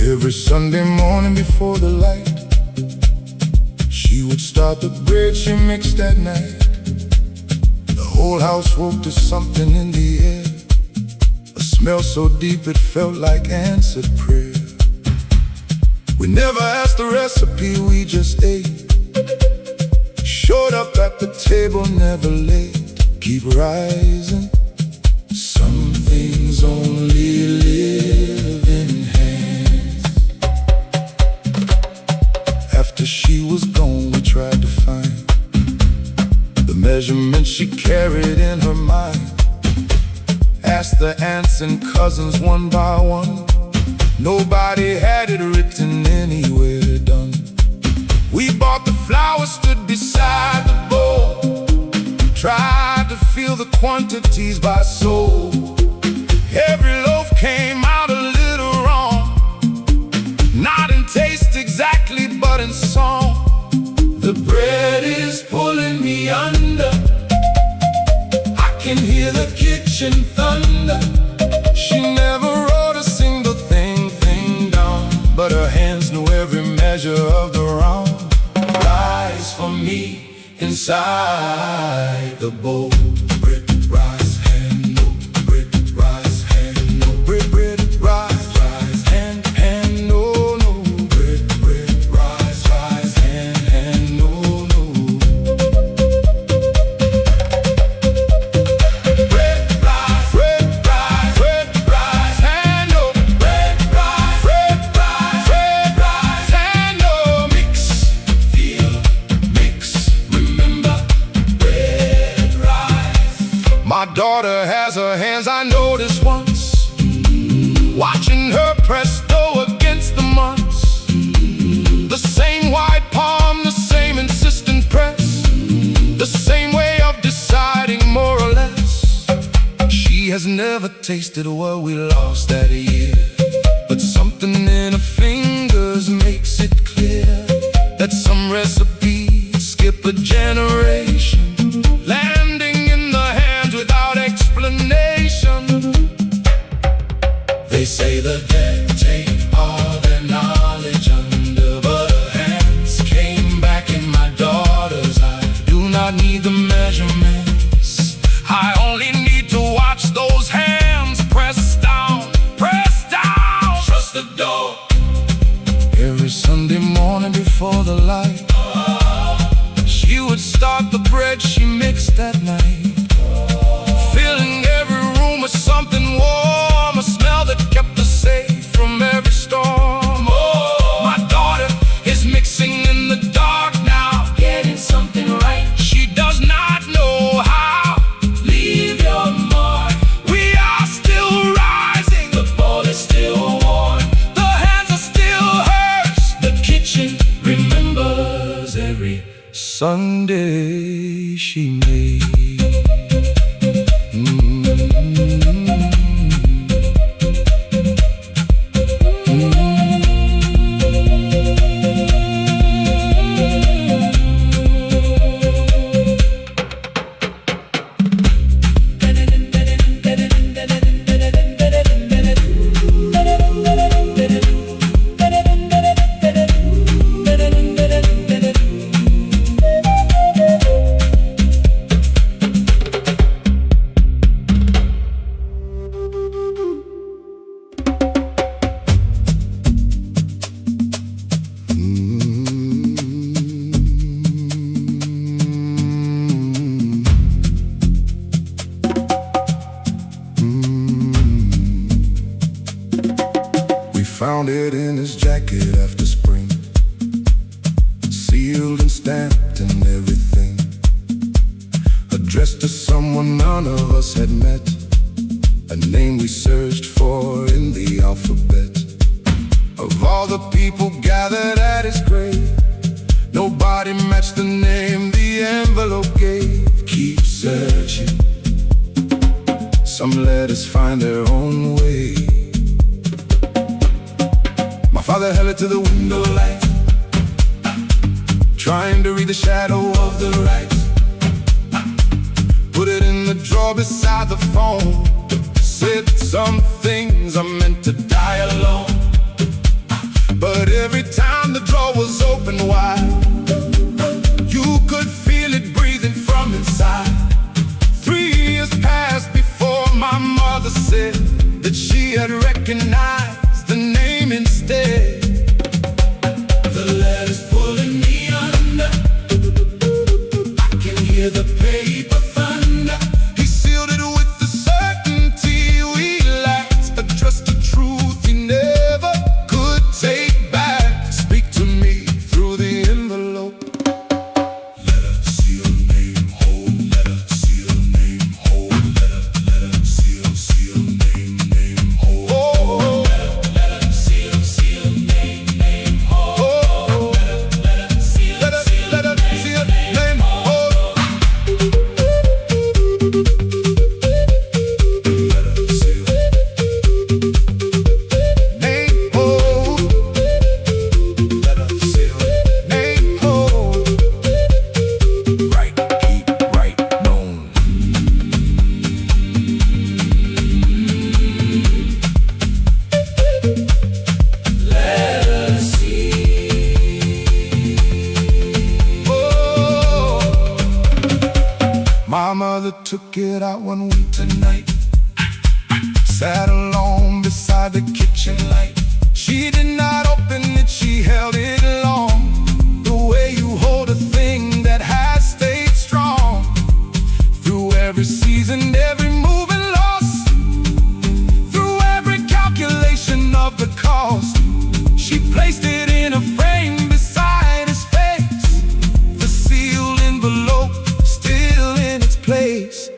Every Sunday morning before the light, she would start the bread she mixed that night. The whole house woke to something in the air, a smell so deep it felt like answered prayer. We never asked the recipe, we just ate. Showed up at the table, never late. Keep rising. Some things only live in hands. After she was gone, we tried to find the measurements she carried in her mind. Asked the aunts and cousins one by one. Nobody had it written anywhere done. We bought the flowers, stood beside the bowl, tried to feel the quantities by soul. Every loaf came out a little wrong, not in taste exactly, but in song. The bread is pulling me under, I can hear the kitchen thunder. She never wrote a single thing down, but her hands knew every measure of the round. Rise for me inside the bowl. Bread, rise, hand, no. Bread, rise, hand, no. Bread, rise, hand, no, no. Bread, rise, hand, no, no. Bread, rise, hand, no. Bread, rise, hand, no. Mix, feel, mix, remember. Bread, rise. My daughter has her hands, I noticed once, watching her press dough against the months. The same wide palm, the same insistent press, the same way of deciding more or less. She has never tasted what we lost that year, but something in her fingers makes it clear that some recipes skip a generation, landing in the hands without explanation. They say the dead take all their knowledge under, but her hands came back in my daughter's eye. Do not need the measurements, I only need to watch those hands press down, press down. Trust the dough. Every Sunday morning before the light, she would start the bread she mixed that night, filling every room with something warm, a smell that kept us safe from every storm. Oh, my daughter is mixing in the dark now, getting something right. She does not know how. Leave your mark. We are still rising. The bowl is still warm. The hands are still hers. The kitchen remembers every Sunday she made. Found it in his jacket after spring, sealed and stamped and everything, addressed to someone none of us had met, a name we searched for in the alphabet. Of all the people gathered at his grave, nobody matched the name the envelope gave. Keep searching. some letters find their own way. My father held it to the window light, trying to read the shadow of the right. Put it in the drawer beside the phone. Said some things are meant to die alone. But every time the drawer was open wide, you could feel it breathing from inside. 3 years passed before my mother said that she had recognized the name instead. The letter's pulling me under, I can hear the paper thunder. He sealed it with the certainty we lacked, addressed the truth he never could take back. Speak to me through the envelope. Letter, seal, name, hold. Letter, seal, name, hold. Letter, seal, seal, name, hold. Oh, letter, seal, seal, name, hold. Oh, letter, seal, seal, name, hold. Letter, seal, name, hold. Letter, seal, name, hold. Right, keep, right, known. Letter C. Oh, my mother took it out one winter night, sat alone beside the kitchen light. She did not open it, she held it long, the way you hold a thing that has stayed strong. Through every season, every move and loss, through every calculation of the cost, she placed it in a frame beside his face, the sealed envelope still in its place.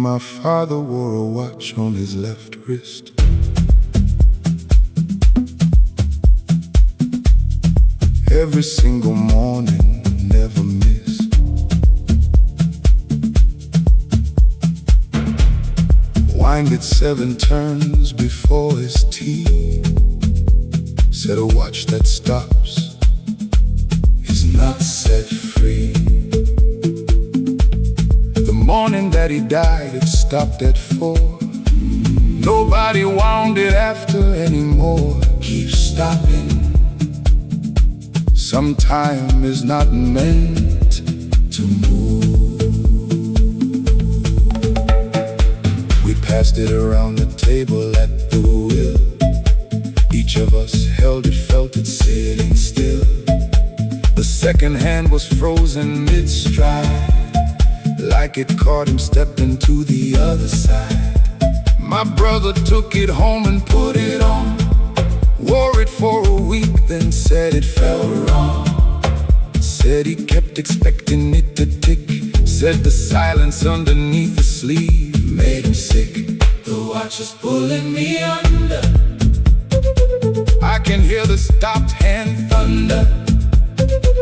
My father wore a watch on his left wrist. Every single morning, never missed. Wind it 7 turns before his tea. Said a watch that stops is not set free. The morning that he died, it stopped at 4. Nobody wound it after anymore. Keep stopping. Some time is not meant to move. We passed it around the table at the wheel. Each of us held it, felt it sitting still. The second hand was frozen mid-stride, like it caught him stepping to the other side. My brother took it home and put it on, wore it for a week, then said it felt wrong. Said he kept expecting it to tick. Said the silence underneath the sleeve made him sick. The watch is pulling me under, I can hear the stopped hand thunder.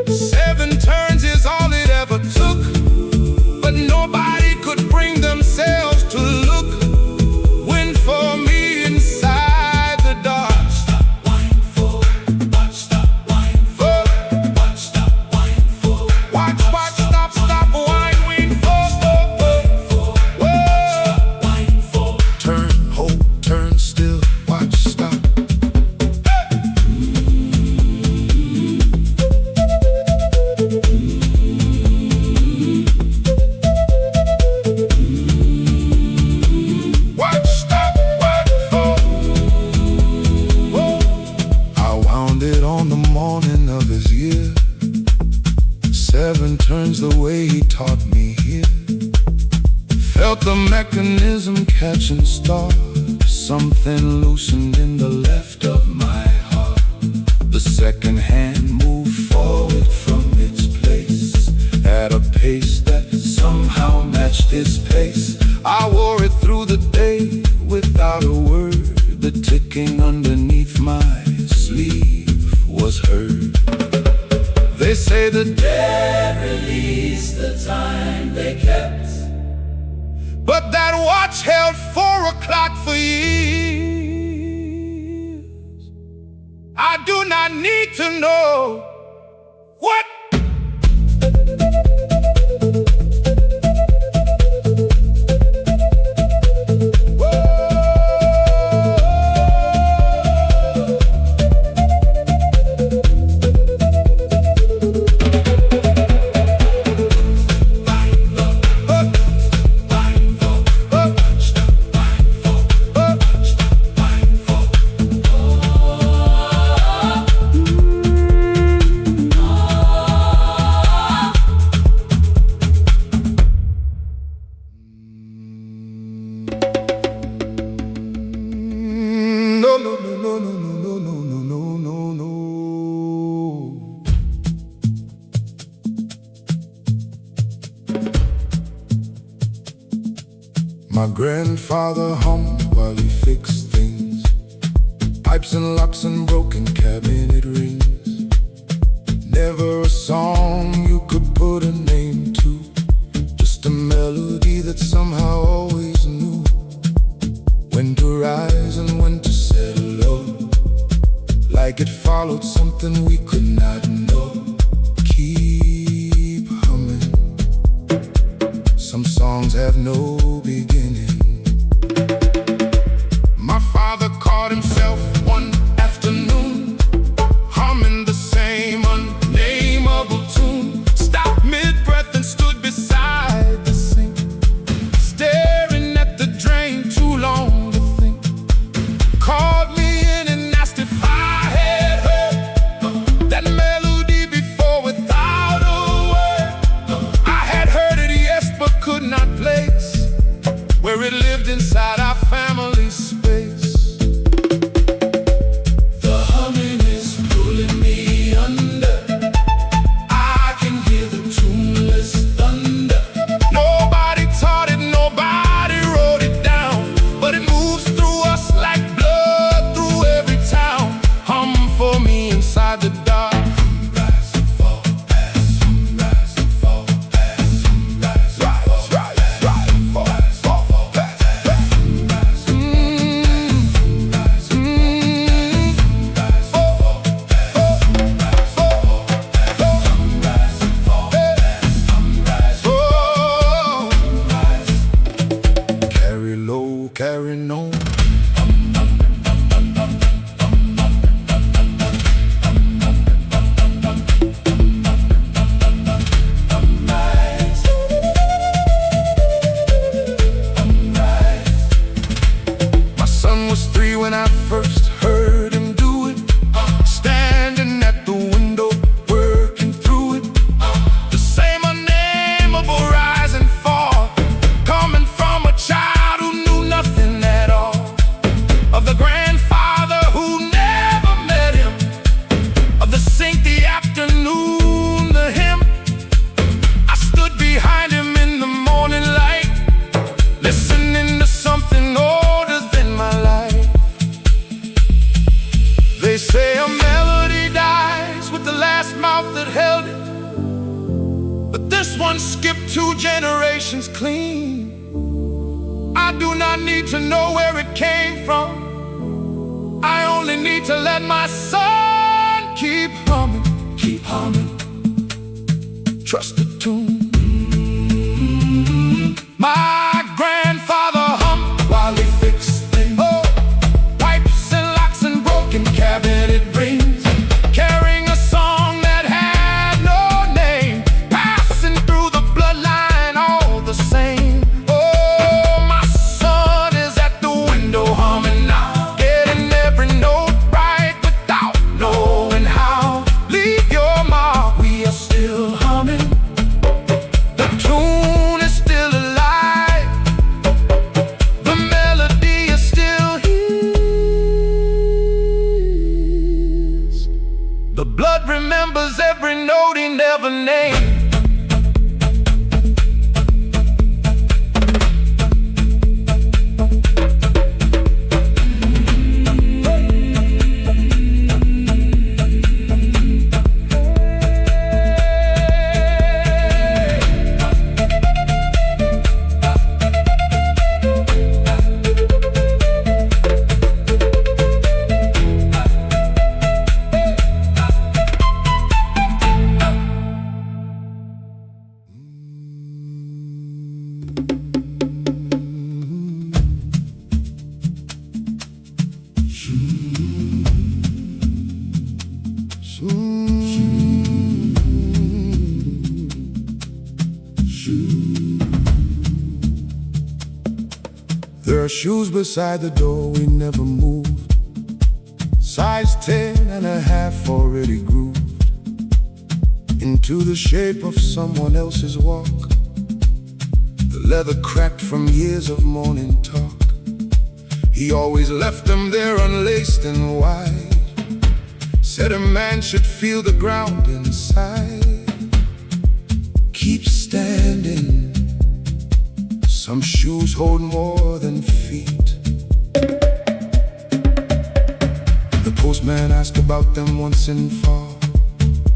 7 turns is all it ever took, but nobody could bring themselves to look. Went for me inside the dark. Stop, wind, full. Watch, stop, wind, full. Watch, stop, wind, full. Watch, stop, wind, wind, full. Stop, wind, full. Turn, hold, turn still. Watch, stop. felt the mechanism catching start. Something loosened in the left of my heart. The second hand moved forward from its place at a pace that somehow matched its pace. I wore it through the day without a word. The ticking underneath my sleeve was heard. They say the dead release the time they kept, but that watch held 4 o'clock for years. I do not need to know what. No, no, no, no, no, no, no, no, no, no, no. My grandfather hummed while he fixed things, pipes and locks and broken cabinet rings. Never a song you could put a name to, just a melody that somehow always knew when to rise and when to settle low, like it followed something we could not know. Keep humming. Some songs have no beginning. My father caught himself one afternoon humming the same unnameable tune. Stopped mid-breath and stood beside the sink, staring at the drain too long. Called me in and asked if I had heard that melody before without a word. I had heard it, yes, but could not place where it lived inside our family space. The humming is pulling me under. I can hear the tuneless thunder. Nobody taught it, nobody wrote it down, but it moves through us like for me inside the dark. Rise and fall, pass, rise and fall, pass, rise, rise, rise, rise, fall, fall, pass, rise, carry low, carry no. When I first heard him do it, standing at the window, working through it. The same unnameable rise and fall, coming from a child who knew nothing at all of the grandfather who never met him, of the sink, the afternoon, the hymn. I stood behind him in the morning light, listening to something older than my life. They say a melody dies with the last mouth that held it, but this one skipped 2 generations clean. I do not need to know where it came from. I only need to let my son keep humming, keep humming. Trust the tune. My grandfather hummed while he fixed things. Oh, pipes and locks and broken cabinet rings, carrying a song that had no name, passing through the bloodline all the same. Oh, my son is at the window humming now, getting every note right without knowing how. Leave your mark, we are still humming. name. There are shoes beside the door, we never moved. Size 10.5 already grooved into the shape of someone else's walk. The leather cracked from years of morning talk. He always left them there unlaced and wide. Said a man should feel the ground inside. Keep standing. Some shoes hold more than feet. The postman asked about them once in fall.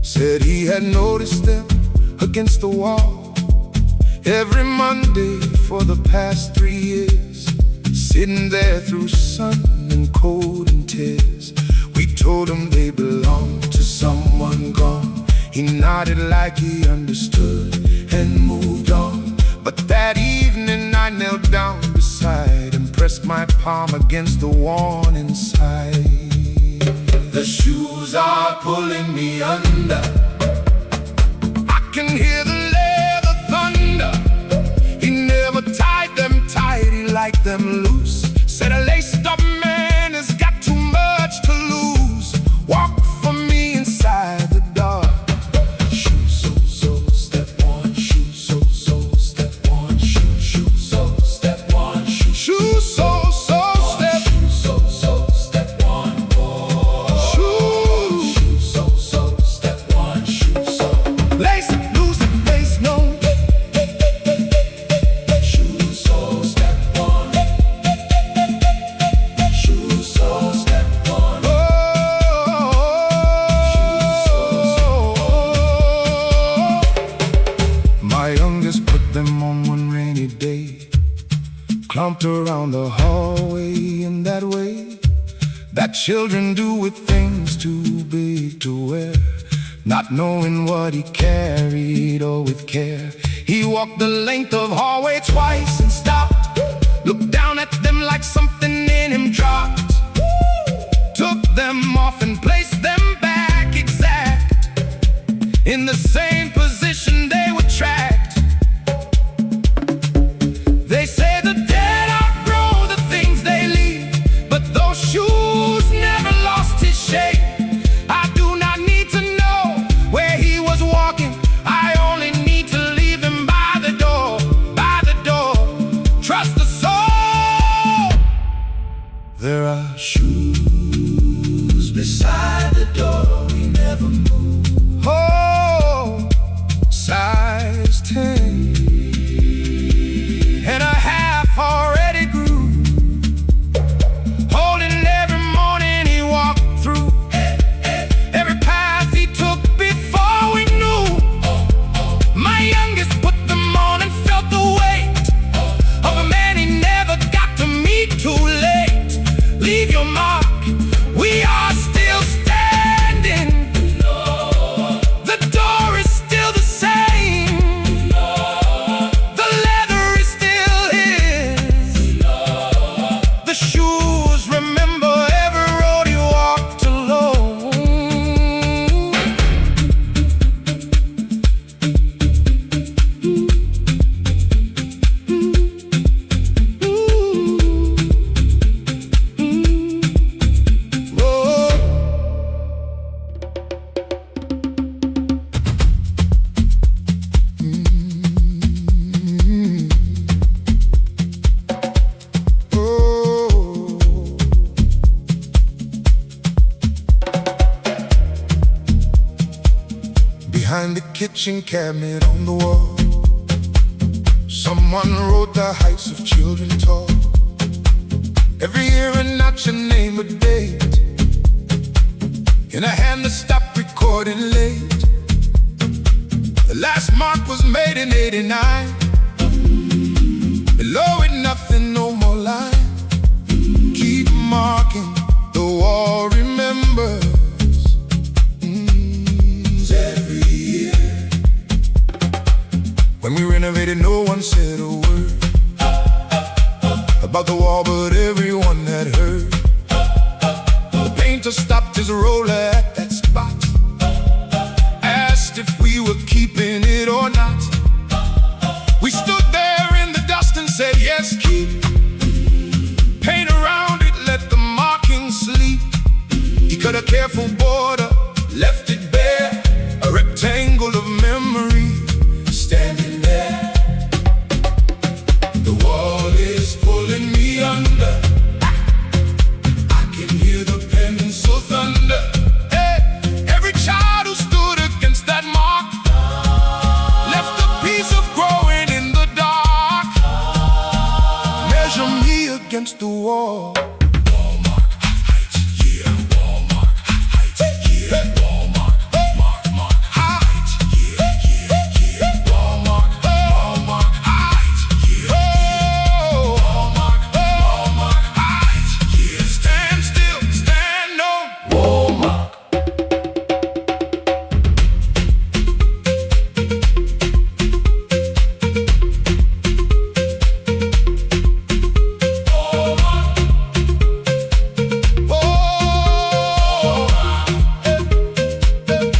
Said he had noticed them against the wall every Monday for the past 3 years, sitting there through sun and cold and tears. We told him they belonged to someone gone. He nodded like he understood and moved on. But that evening I knelt down beside and pressed my palm against the warning side. The shoes are pulling me under. I can hear the leather thunder. He never tied them tight, he liked them loose. Said a laced up man has got too much to lose. Walk for me inside the dark. Clumped around the hallway in that way that children do with things too big to wear. Not knowing what he carried or with care, he walked the length of hallway twice and stopped. Looked down at them like something in him dropped. Took them off and placed them back exact in the same position they were tracked. They say the dead outgrow the things they leave, but those shoes never lost his shape. I do not need to know where he was walking. I only need to leave him by the door, by the door. Trust the soul. There are shoes beside the door, we never move. Oh, size 10.5 already grew. Holding every morning he walked through. Every path he took before we knew. My youngest put them on and felt the weight of a man he never got to meet too late. Leave your mark, we are still standing. The door is still the same. The leather is still his. The shoes remember every road he walked alone. kitchen cabinet on the wall. Someone wrote the heights of children tall. Every year a notch, a name, a date, in a hand that stopped recording late. The last mark was made in '89. Below it nothing, no more line. Keep marking, the wall remembers. Every year. When we renovated, no one said a word about the wall, but everyone had heard. The painter stopped his roller at that spot, asked if we were keeping it or not. We stood there in the dust and said, yes, keep. Paint around it, let the markings sleep. He cut a careful border, left it bare, a rectangle of memory standing there. The wall is pulling me under. I can hear the pencil thunder. Hey, every child who stood against that mark left a piece of growing in the dark. Measure me against the wall. Wall mark, height, year. Wall mark, height, year. Wall mark, height, year. Wall mark, height, year. Wall mark, height, year. Stand still, stand no. Wall mark.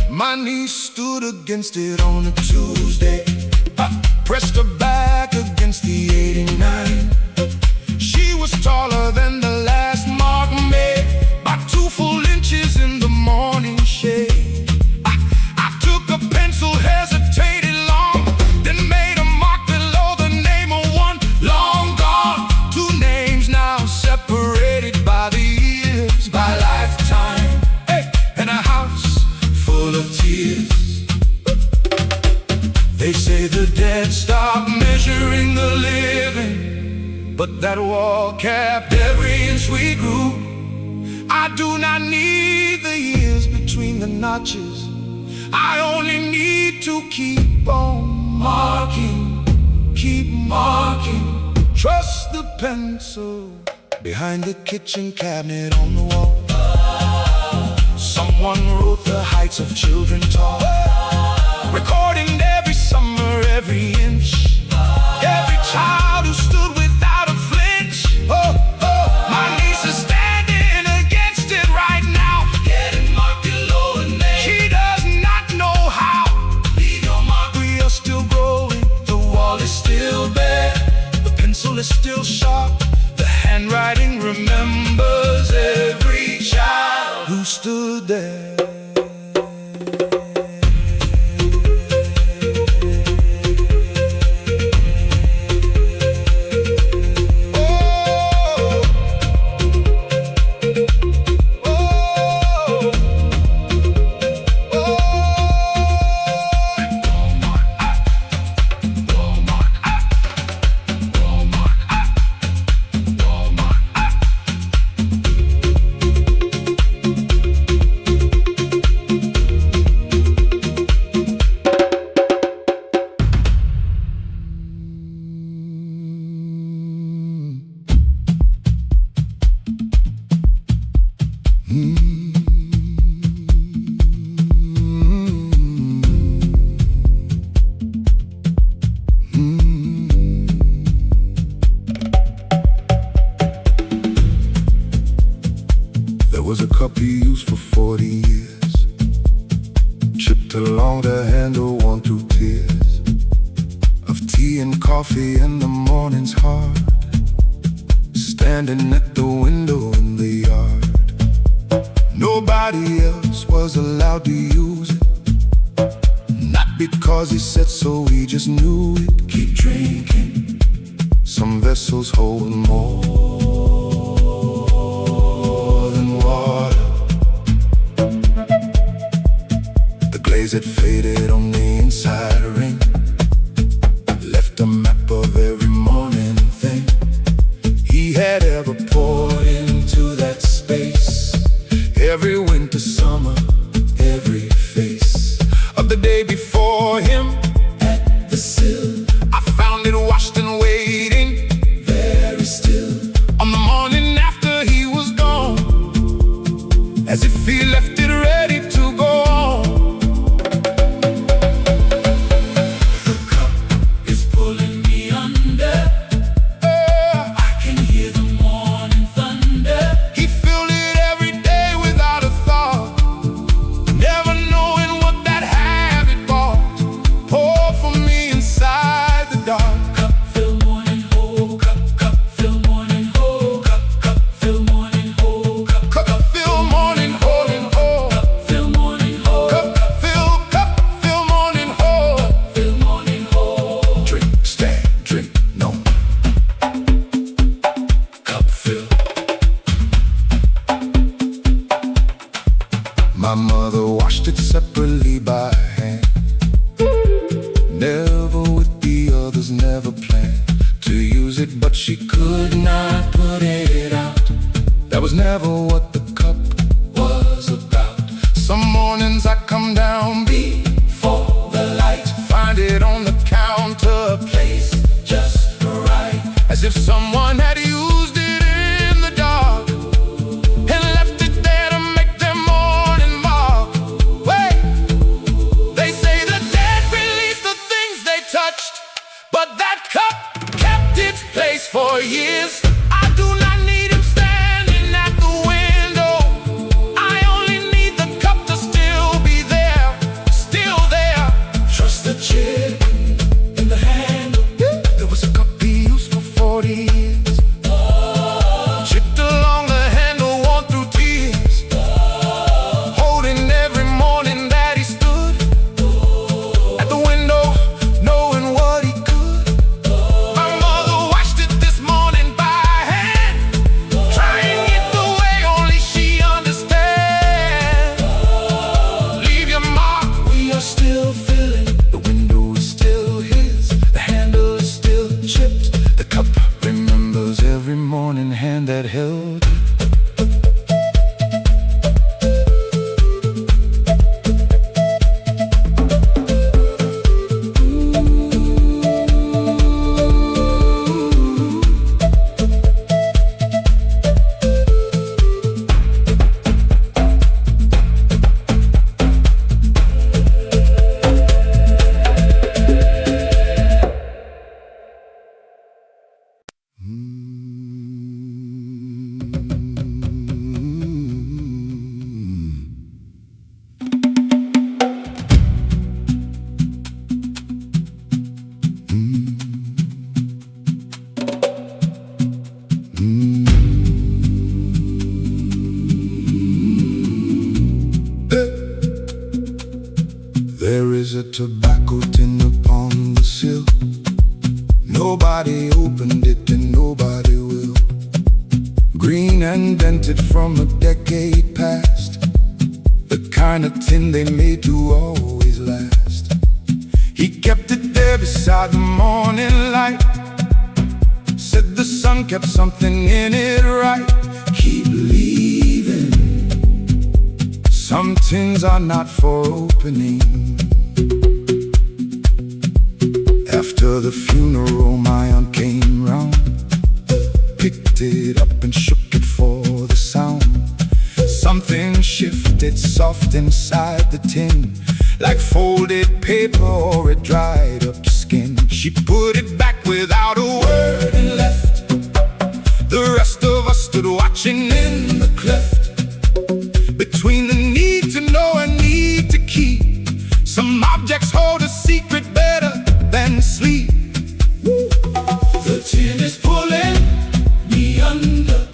My niece stood against it on a Tuesday. I pressed her back against the '89. She was taller than the last mark made by 2 full inches in the morning shade. I took a pencil, hesitated long, then made a mark below the name of one long gone. 2 names now separated by the years, by lifetime, hey, and a house full of tears. They say the dead stop measuring the living, but that wall capped every inch we grew. I do not need the years between the notches. I only need to keep on marking, keep marking. Trust the pencil behind the kitchen cabinet on the wall. Someone wrote the heights of children tall, recording every summer, every inch, every child who stood without a flinch. Oh, oh, my niece is standing against it right now, getting marked below her name. She does not know how. Leave your mark. We are still growing, the wall is still bare, the pencil is still sharp, the handwriting remembers every child who stood there. There was a cup he used for 40 years, chipped along the handle, worn through tears of tea and coffee, and the morning's hard, standing at the window in the yard. Nobody else was allowed to use it, not because he said so, we just knew it. Keep drinking, some vessels hold more than water. The glaze days it faded on the inside ring, left a map of every morning thing he had ever poured into that space. Every winter, summer, every face of the day before him at the sill, I found it washed and waiting, very still, on the morning after he was gone, as if he left it ready to go on. The cup is pulling me under, I can hear the morning thunder. He filled it every day without a thought, never knowing what that habit brought. Pour for me inside the dark. Cup fill morning, oh, cup fill morning, oh, cup fill morning, oh, cup fill morning, oh, cup fill morning, oh, cup fill morning, oh, fill morning, oh. Drink, stand, drink, no. Cup fill. My mother washed it separately by hand, never with the others, never planned to use it, but she could not put it out. That was never what the cup was about. Some mornings I come down before the light, find it on the counter, placed just right, as if someone had used it in the dark and left it there to make their morning mark. Wait, they say the dead release the things they touched, but that cup kept its place for years. I do not need him standing at the window, I only need the cup to still be there, still there. Trust the chip in the handle, there was a cup he used for 40 years, chipped along the handle, worn through tears, holding every morning that he stood at the window, knowing what he could. My mother washed it this morning by hand, trying it the way only she understands. Leave your mark, we are still filling, the window is still his, the handle is still chipped, the cup remembers every morning hand that held it. There is a tobacco tin upon the sill, nobody opened it and nobody will. Green and dented from a decade past, the kind of tin they made to always last. He kept it there beside the morning light, said the sun kept something in it right. Keep leaving, some tins are not for opening. After the funeral my aunt came round, picked it up and shook it for the sound. Something shifted soft inside the tin, like folded paper or a dried up skin. She put it back without a word and left. The rest of us stood watching in the cleft, between the need to know and need to keep. Some objects hold a secret better than sleep. The tin is pulling me under,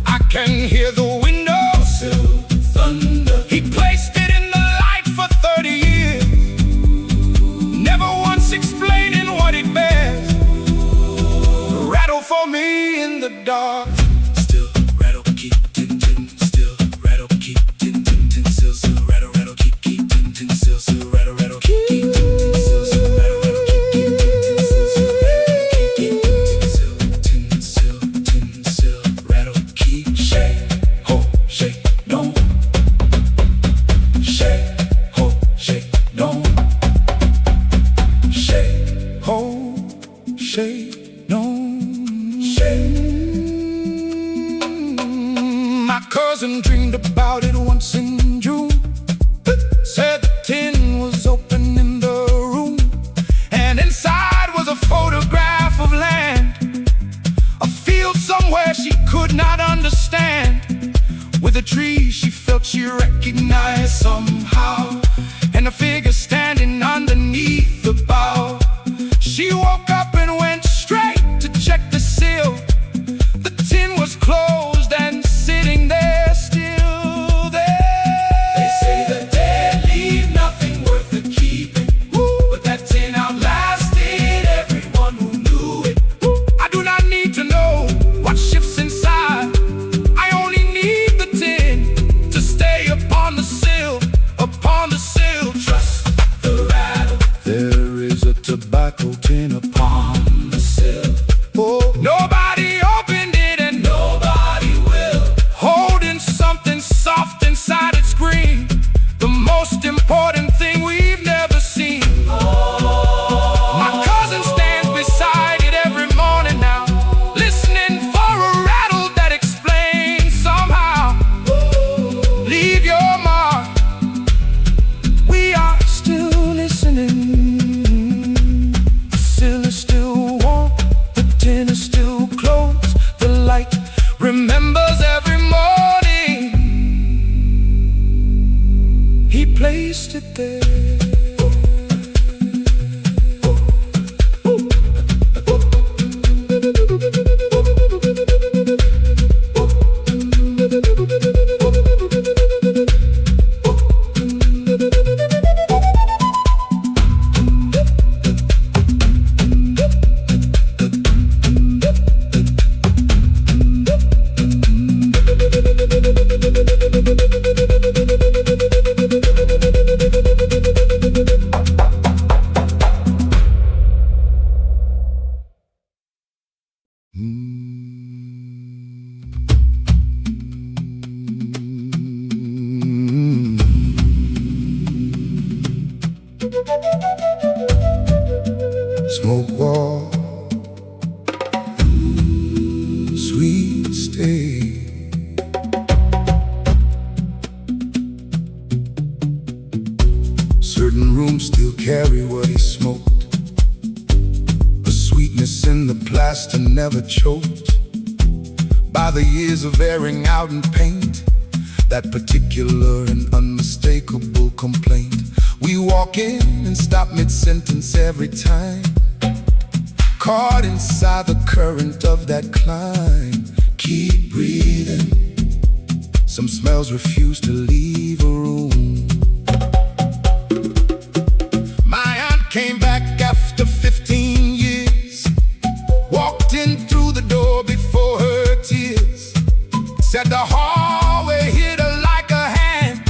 I can hear the windowsill thunder. He placed it in the light for 30 years, never once explaining what it bears. Rattle for me in the dark, still rattle, keep tin tin, still rattle, keep tin tin tin, still rattle, rattle, keep tin tin, still rattle. My cousin dreamed about it once in June. Said the tin was open in the room, and inside was a photograph of land, a field somewhere she could not understand, with a tree she felt she recognized somehow, and a figure standing underneath the bough. She woke up and went straight to check the seal. The tin was closed and sitting there, still there. They say the dead leave nothing worth the keeping. But that tin outlasted everyone who knew it. I do not need to know what shifts inside. I only need the tin to stay upon the sill, upon the sill. Trust the rattle. There is a tobacco tin upon the sill. Oh, nobody opened it and nobody will. Holding something soft inside its screen, the most important thing we've never seen. My cousin stands beside it every morning now, listening for a rattle that explains somehow. Leave your mark. We are still listening. The sill is still warm, the tin is still closed. The light remembers every morning he placed it there. Smoke wall, sweet stay. Certain rooms still carry what he smoked, a sweetness in the plaster never choked by the years of airing out in paint, that particular and unmistakable complaint. We walk in and stop mid-sentence every time, caught inside the current of that climb. Keep breathing. Some smells refuse to leave a room. My aunt came back after 15 years, walked in through the door before her tears, said the hallway hit her like a hand,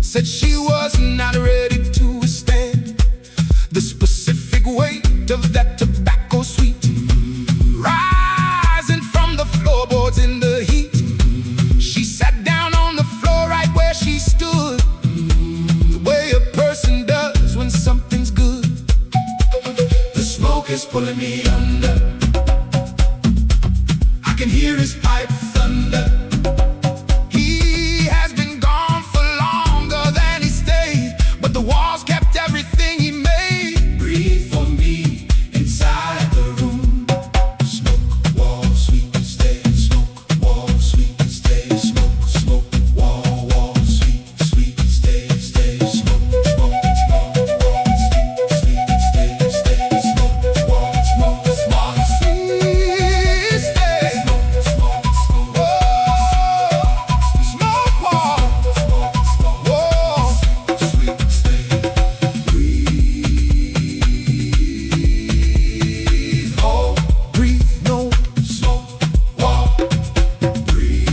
said she was not ready to withstand the specific weight of that tobacco sweet, rising from the floorboards in the heat. She sat down on the floor right where she stood, the way a person does when something's good. The smoke is pulling me under, I can hear his pipe thunder. He has been gone for longer than he stayed, but the walls kept everything he made. Breathe for me inside the room. Smoke wall, sweet and stay. Smoke wall, sweet and stay. Smoke, smoke wall, wall, sweet, sweet and stay, stay. Smoke, smoke, smoke wall, sweet, sweet and stay, stay. Smoke wall, smoke, smoke, sweet, stay. Smoke, smoke, smoke, whoa. Smoke wall, smoke, whoa, sweet and stay. Breathe, hold, breathe, no smoke wall. Breathe,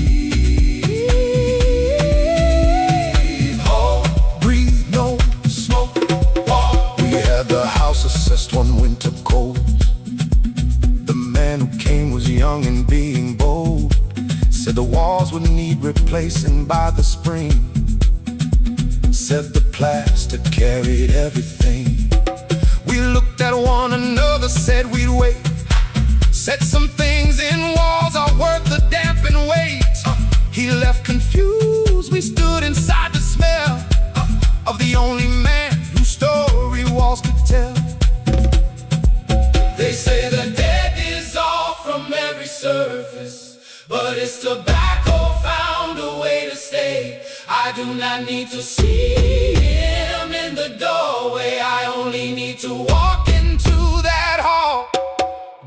hold, breathe, no smoke wall. We had the house assessed one winter cold. The man who came was young and being bold, said the walls would need replacing by the spring, said the plaster carried everything. We looked at one another, said we'd wait, Said some things in walls are worth the damp and weight. He left confused, we stood inside the smell of the only man whose story walls could tell. They say the dead is off from every surface, but it's tobacco found a way to stay. I do not need to see him in the doorway, I only need to walk into that hall.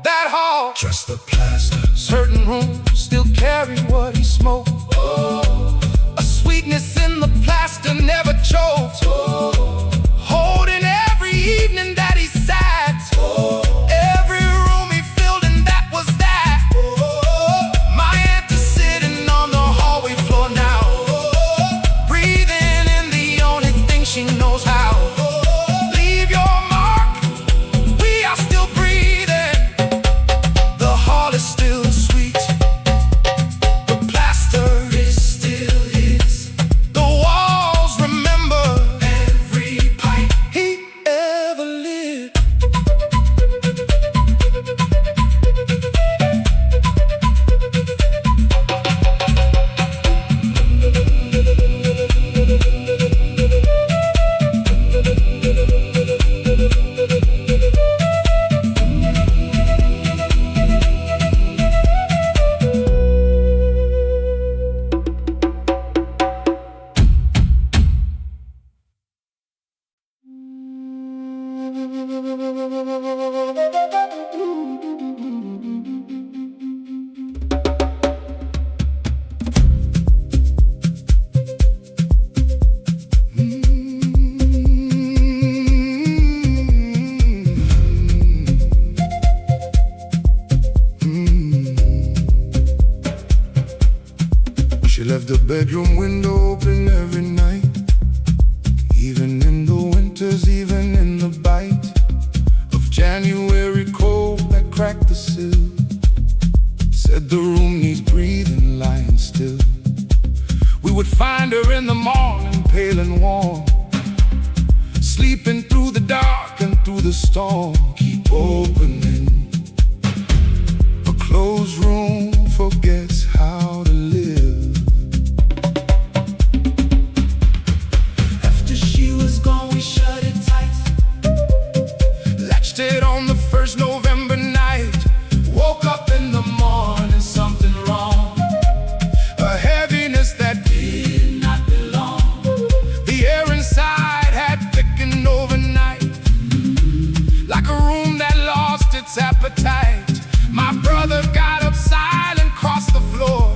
That hall, trust the plaster. Certain rooms still carry what he smoked. Oh, a sweetness in the plaster never choked. Oh, holding every evening that he sat. Oh, every room he filled and that was that. Oh, my aunt is sitting on the hallway floor now. Oh, breathing in the only thing she knows how. Oh, leave your mark, we are still breathing. The hall is still sweet. The plaster is still his. The walls remember every pipe he ever lit. She left the bedroom window open every night, even in the winters, even in the bite of January cold that cracked the sill. Said the room needs breathing, lying still. We would find her in the morning, pale and warm, sleeping through the dark and through the storm. Keep opening. A closed room forgets how to live. After she was gone, we shut it tight, latched it on the first November night. Woke up in the morning, something wrong, a heaviness that did not belong. The air inside had thickened overnight, like a room that lost its appetite. My brother got up silent, crossed the floor,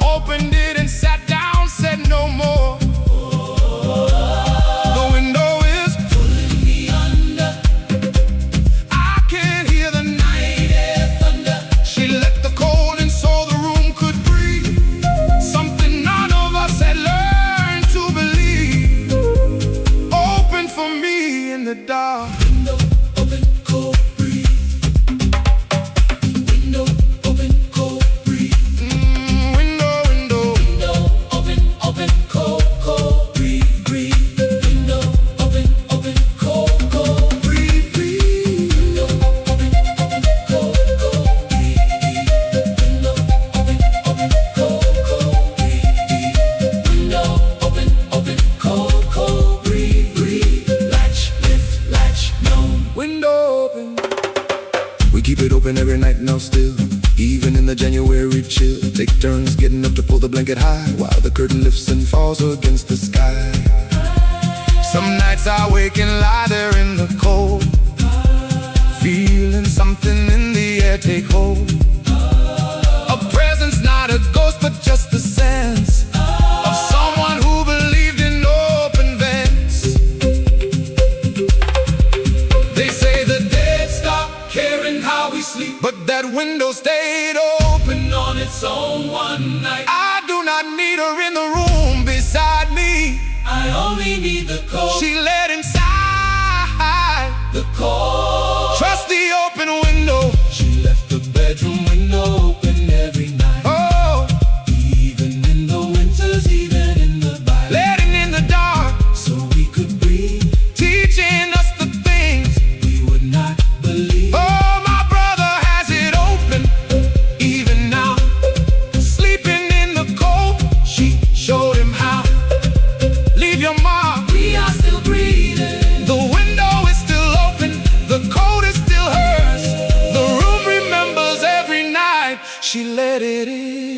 opened it and sat down, said no more. The window is pulling me under, I can't hear the night air thunder. She let the cold in so the room could breathe, something none of us had learned to believe. Open for me in the dark. Window open, cold breeze. Window open, cold breeze. Window, window. Window open, open, cold, cold breeze, breeze. Window open, open, cold, cold breeze, breeze. Window open, open, cold, cold breeze. Window open, open, cold, cold breeze. Window open, open, cold, cold breeze, breeze. Latch, lift, latch, no. Window open. We keep it open every night now still, even in the January chill. Take turns getting up to pull the blanket high, while the curtain lifts and falls against the sky. Some nights I wake and lie there in the cold, feeling something in the air take hold. A presence, not a ghost, but just the sense of someone who believed in open vents. They say the dead stop caring how we sleep, but that window stayed open on its own one night. I do not need her in the room beside me, I only need the cold. She let inside the cold. Trust the open window. She left the bedroom window open every night. Oh, even in the winters, even in the bite. Letting in the dark so we could breathe, teaching us the things we would not believe. Oh, my brother has she let it in.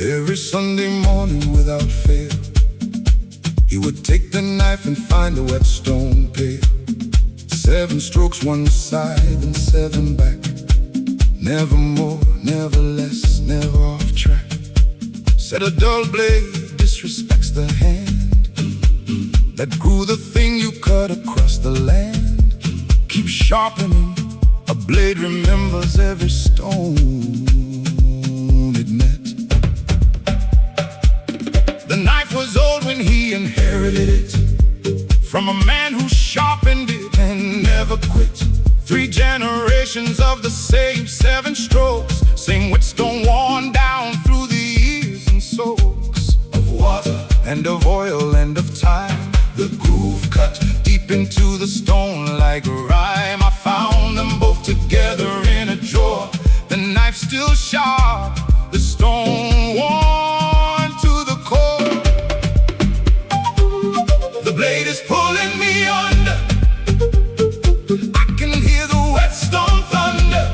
Every Sunday morning without fail, he would take the knife and find a wet stone pail. 7 strokes one side and 7 back. Never more, never less, never off track. Said a dull blade disrespects the hand that grew the thing you cut across the land. Keep sharpening, a blade remembers every stone it met. The knife was old when he inherited it from a man who sharpened it and never quit. 3 generations of the same 7 strokes, same whetstone worn down through the years and soaks of water and of oil and of time. The groove cut deep into the stone like a rhyme. I found them both together in a drawer. The knife still sharp, the stone worn to the core. The blade is pulling me under. I can hear the whetstone thunder.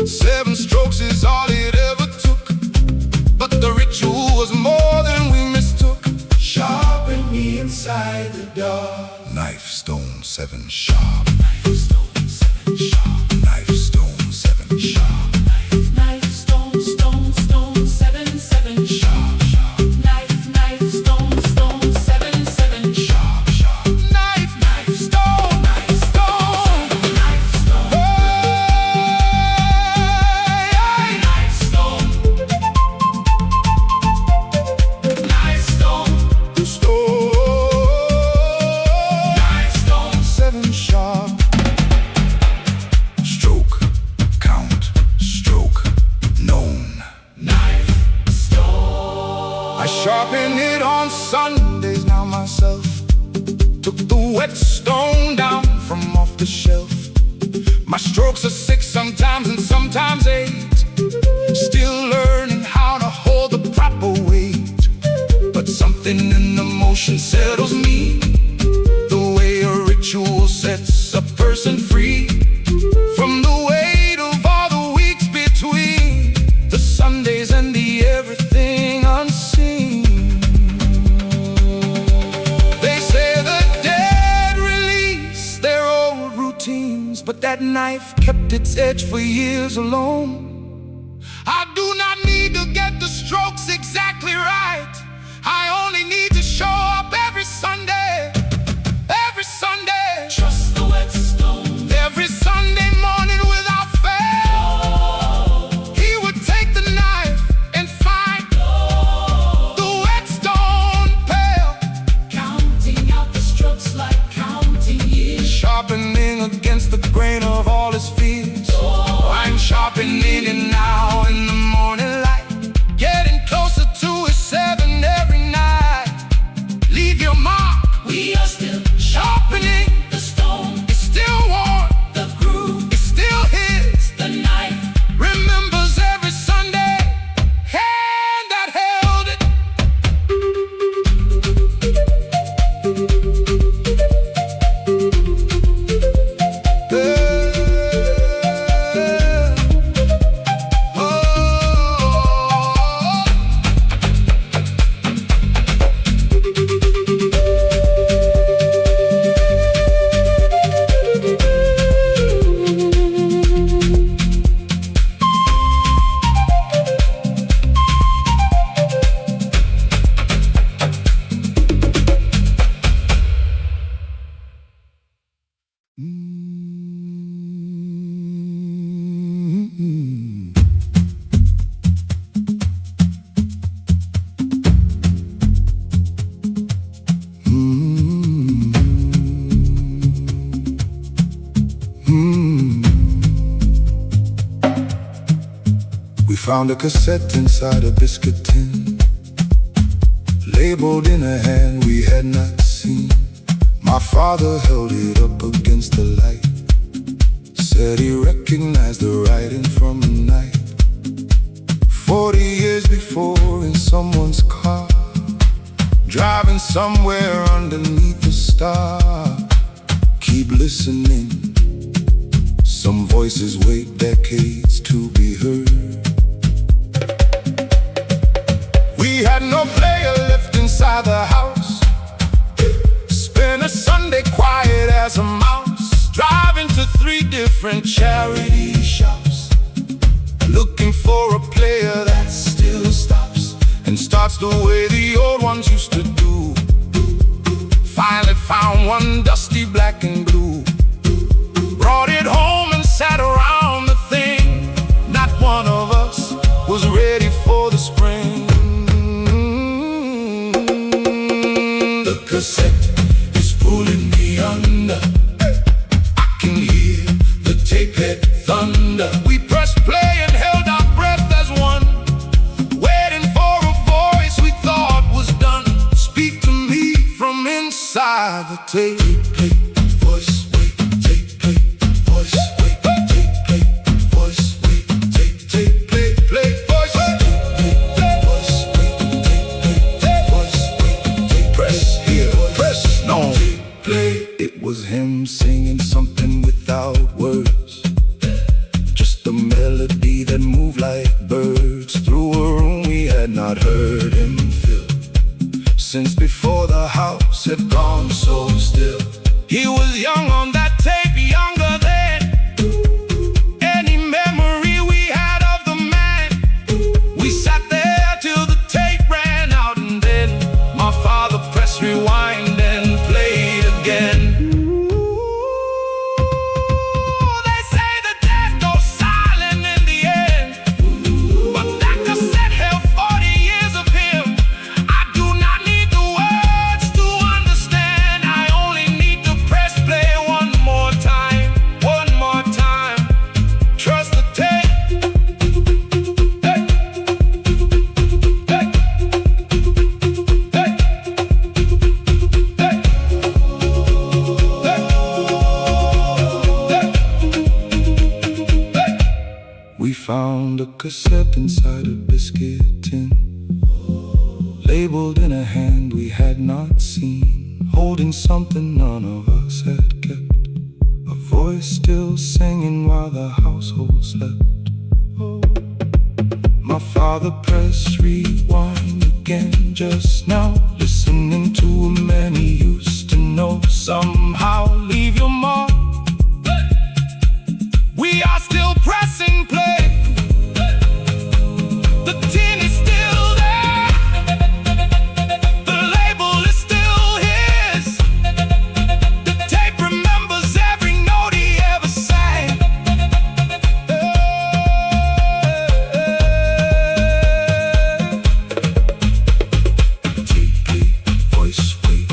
7 strokes is all it ever took, but the ritual was more than we mistook. Sharpen me inside the dark. Knife, stone, 7 sharp. Knife, stone, 7 sharp. Knife, stone, 7 sharp. Knife, stone, stone, stone, 7, 7 sharp, sharp. Knife, stone, stone, 7, 7 sharp, sharp. Knife, stone, stone, knife, stone. Hey, knife, stone. Knife, stone, stone. Knife, stone, 7 sharp. Stroke, count, stroke, known. Knife, stone. I sharpen it on Sundays now myself. Took the whetstone down from off the shelf. My strokes are 6 sometimes and sometimes 8. Still learning how to hold the proper weight, but something in the motion settles me. The way a ritual sets a person free from the weight of all the weeks between the Sundays and the everything unseen. They say the dead release their old routines, but that knife kept its edge for years alone. I do not need to get the strokes exactly right. I only need to show up every Sunday. Every Sunday. Trust the whetstone. Every Sunday morning without fail. He would take the knife and find the whetstone pail. Counting out the strokes like counting years. Sharpening against the grain of all his fears. I'm sharpening it now in the morning light. Getting closer to his 7 every night. Leave your mark. We are still sharpening. The stone is still warm. The groove is still his. The knife remembers every Sunday. Hand that held it. found a cassette inside a biscuit tin, labeled in a hand we had not seen. My father held it up against the light, said he recognized the writing from the night. 40 years before, in someone's car, driving somewhere underneath the star. Keep listening, some voices wait decades to be heard. We had no player left inside the house, spent a Sunday quiet as a mouse, driving to 3 different charity shops, looking for a player that still stops and starts the way the old ones used to do. Finally found one dusty black and blue, brought it home and sat around the thing. Not one of us was ready for the spring. The cassette is pulling me under, I can hear the tape head thunder. We pressed play and held our breath as one, waiting for a voice we thought was done. Speak to me from inside the tape. Voice, wait, tape, play. Voice, wait, tape, play. Voice, wait, tape, play, play. Voice, wait, voice, wait, tape, voice, wait, tape. Press here, press no. Play. It was him singing something without words, just a melody that moved like birds through a room we had not heard him fill since before the house had gone so still. He was young on that tape, younger than any memory we had of the man. We sat there till the tape ran out, and then my father pressed rewind and played again. They say the dead go silent in the end, but that cassette held 40 years of him. I do not need the words to understand, I only need to press play one more time, one more time. Trust the tape. Hey. Hey. Hey. Hey. We found a cassette inside a biscuit tin, labeled in a hand we had not seen, holding something none of us had kept, a voice still singing while the household slept. Oh. My father pressed rewind again just now, listening to a man he used to know. Somehow leave your mark, we are still pressing play. The tin is still there, the label is still his, the tape remembers every note he ever sang. Tape play, voice wait.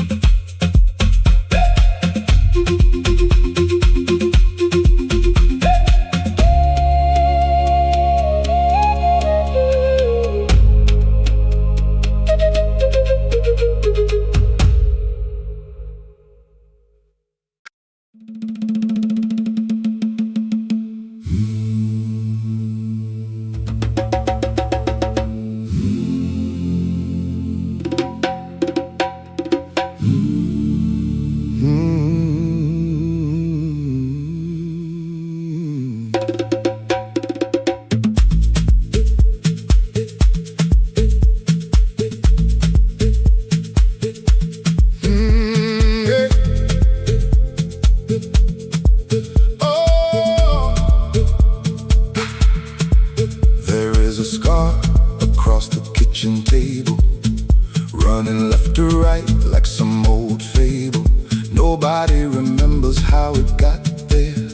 running left to right like some old fable. Nobody remembers how it got there.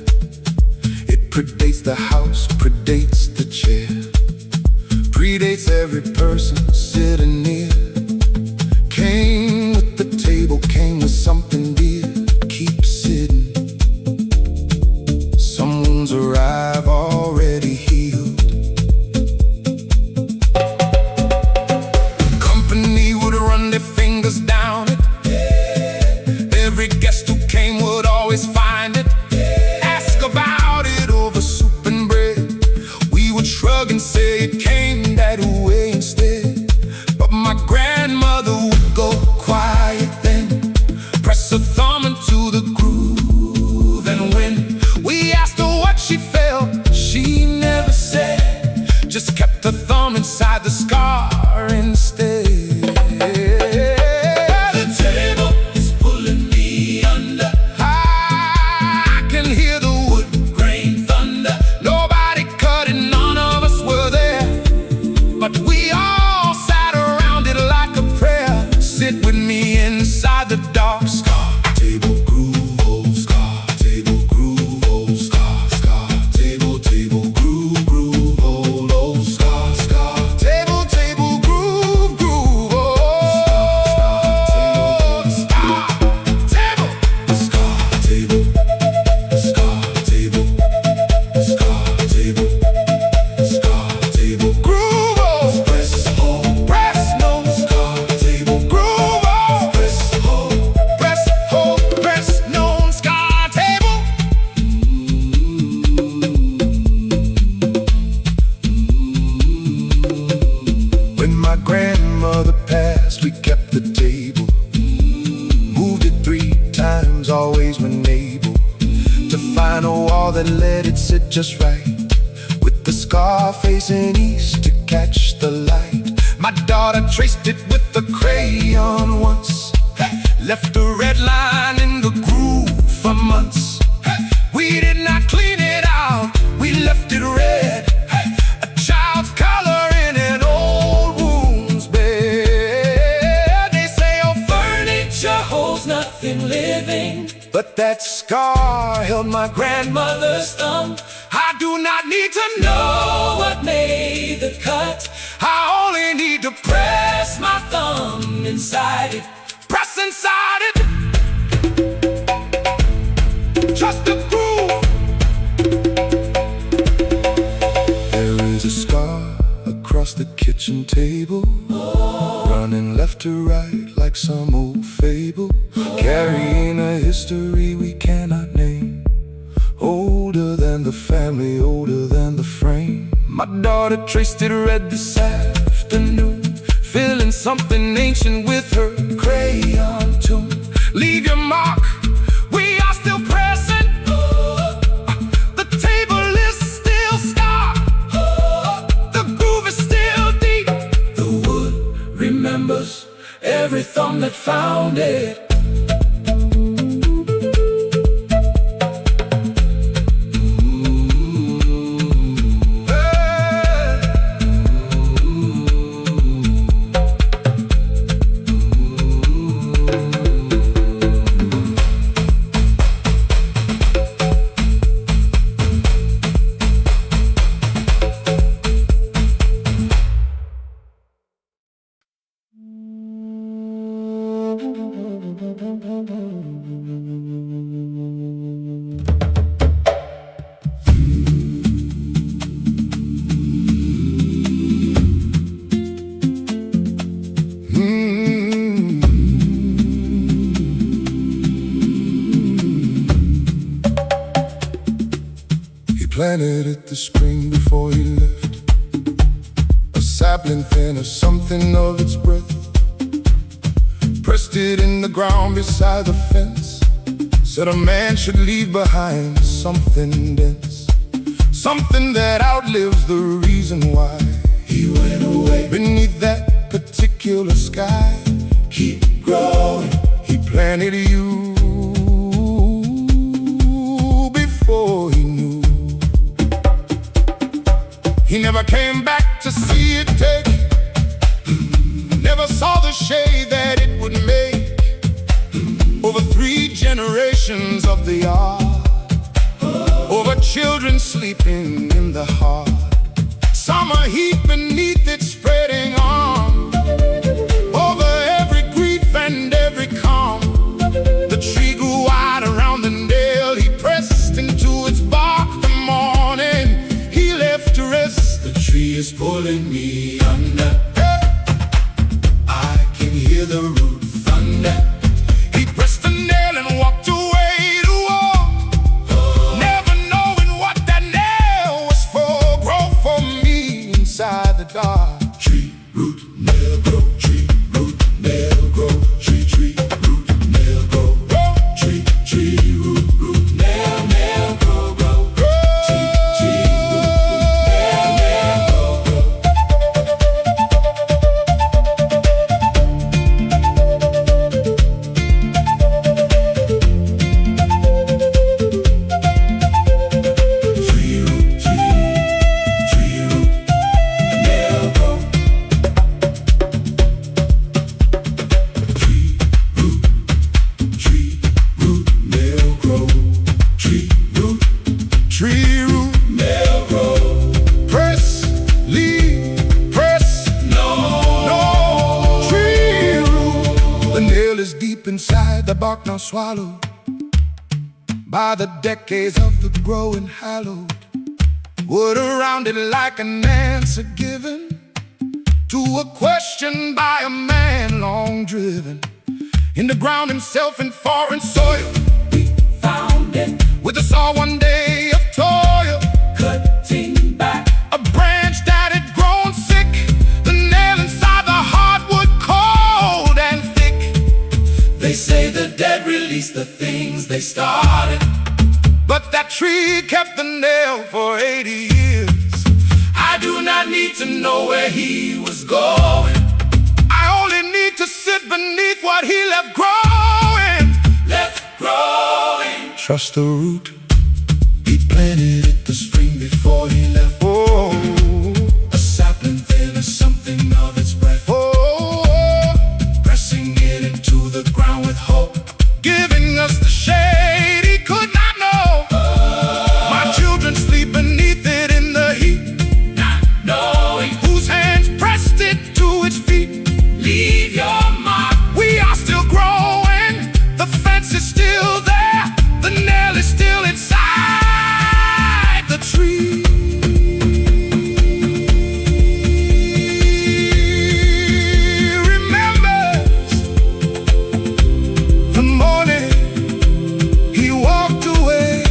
It predates the house, predates the chair, predates every person sitting near. Came with the table, came with something dear. Keep sitting. Some wounds arrive already healed. me inside the dark. Scar table groove, oh, scar table groove, oh, scar, scar table, table groove, groove, oh, oh, scar, scar table, table groove, groove, oh, scar table, scar table, scar table, scar table, scar table, groove, oh, press hold, press no, scar table, groove, oh, press hold, press no, scar table. When my grandmother passed, we kept the table, moved it 3 times, always when able, to find a wall that let it sit just right, with the scar facing east to catch the light. My daughter traced it with a crayon once, left a red line in the groove for months. We did not clean it out, we left it red, a child's color in an old wound's bed. They say, oh, furniture holds nothing living, but that scar held my grandmother's thumb. I do not need to know what made the cut, I only need to press my thumb inside it, press inside it, just the groove. There is a scar across the kitchen table, running left to right like some old fable, carrying a history we cannot name, older than the family, older than the frame. My daughter traced it red this afternoon, feeling something ancient with her crayon tune. Leave your mark, we are still present. The table is still scarred, the groove is still deep. The wood remembers every thumb that found it. Planted it this spring before he left, a sapling thin of something of its breath, pressed it in the ground beside the fence, said a man should leave behind something dense, something that outlives the reason why he went away. Beneath that particular sky, keep growing, he planted you before he knew. He never came back to see it take, never saw the shade that it would make over 3 generations of the yard, over children sleeping in the heart, summer heat beneath its spreading arm, over every grief and every calm. The tree grew wide around the nail, he pressed into its bark the morning he left to rest. The tree is pulling me under, I can hear the root thunder. He pressed the nail and walked away to war, never knowing what that nail was for. Grow for me inside the dark. Tree root deep inside, the bark now swallowed by the decades of the growing hallowed. Wood around it like an answer given to a question by a man long driven in the ground himself in foreign soil. We found it with the saw one day of toil, cutting back a branch that had grown sick, the nail inside the hardwood cold and thick. They say the dead release the things they started, but that tree kept the nail for 80 years. I do not need to know where he was going. I only need to sit beneath what he left growing. Left growing. Trust the root he planted at the spring before he left. Oh, a sapling thin as something of its breath. Oh, pressing it into the ground with hope, giving us the shade he could not know. My children sleep beneath it in the heat, not knowing whose hands pressed it to its feet. Leave your mark. We are still growing. The fence is still there. The nail is still inside the tree. Remembers the morning he walked away.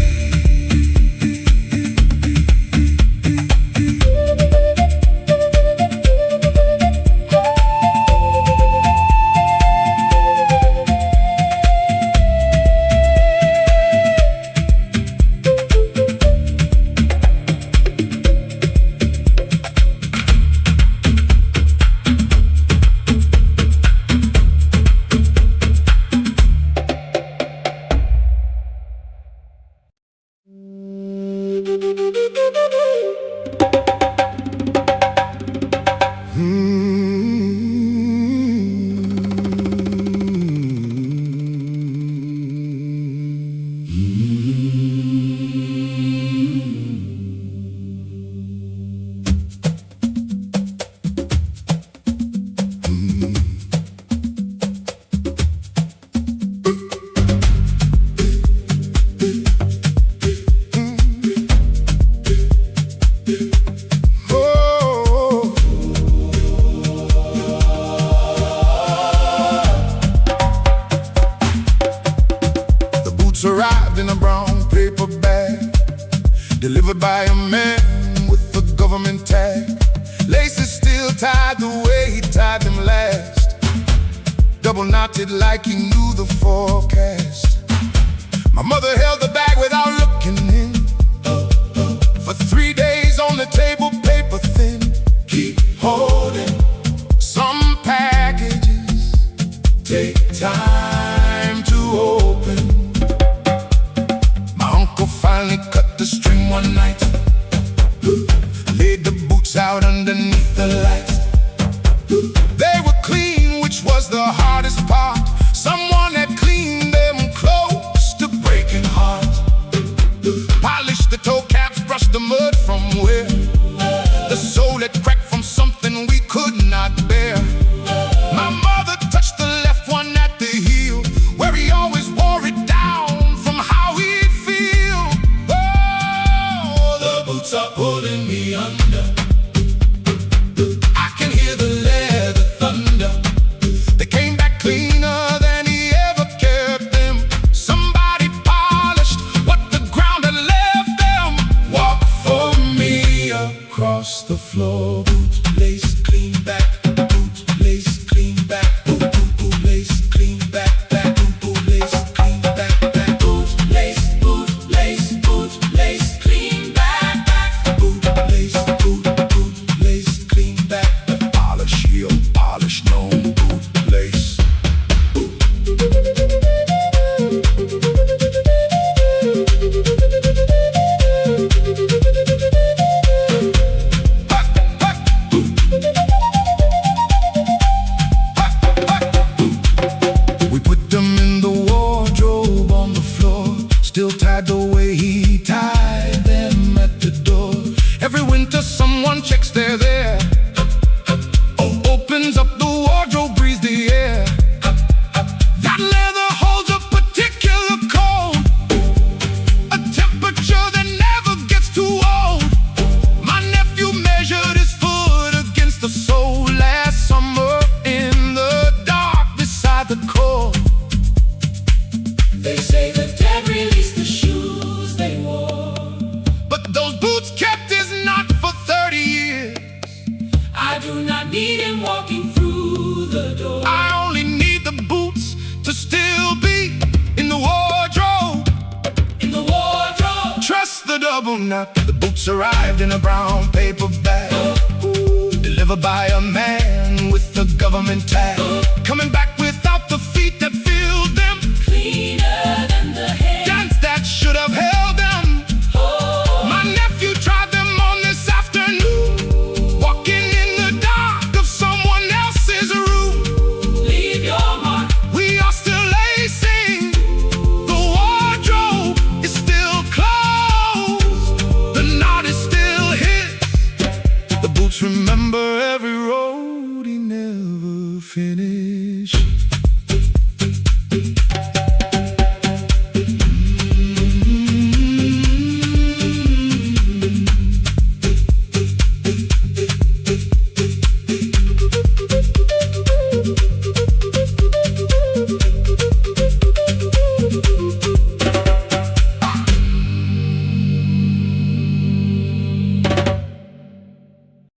Arrived in a brown paper bag, delivered by a man with a government tag. Laces still tied the way he tied them last, double knotted like he knew the forecast. My mother held the bag without looking in, for 3 days on the table, paper thin. Keep holding. Some packages Take time to open. Finally cut the string one night, laid the boots out underneath the light. They were clean, which was the hardest part. Someone had cleaned them close to breaking heart. Polished the toe caps, brushed the mud from where the sole had cracked from something we could not bear. My mother touched the left one at the heel, where he always wore it down from how he'd feel. boots are pulling me under. I can hear the leather thunder. They came back cleaner than he ever kept them. Somebody polished what the ground had left them. Walk for me across the floor. Boot lace clean back. Boot lace clean back. Boot boot lace clean back. Back boot lace clean back. Back boot lace clean back. Back boot lace clean back. Polish heel, polish no boot lace. We put them in the wardrobe on the floor, still tied the way he tied them at the door. Every winter someone checks they're there. Opens up the wardrobe, breathes the air. That leather trouble now. The boots arrived in a brown paper bag, delivered by a man with the government tag. Coming back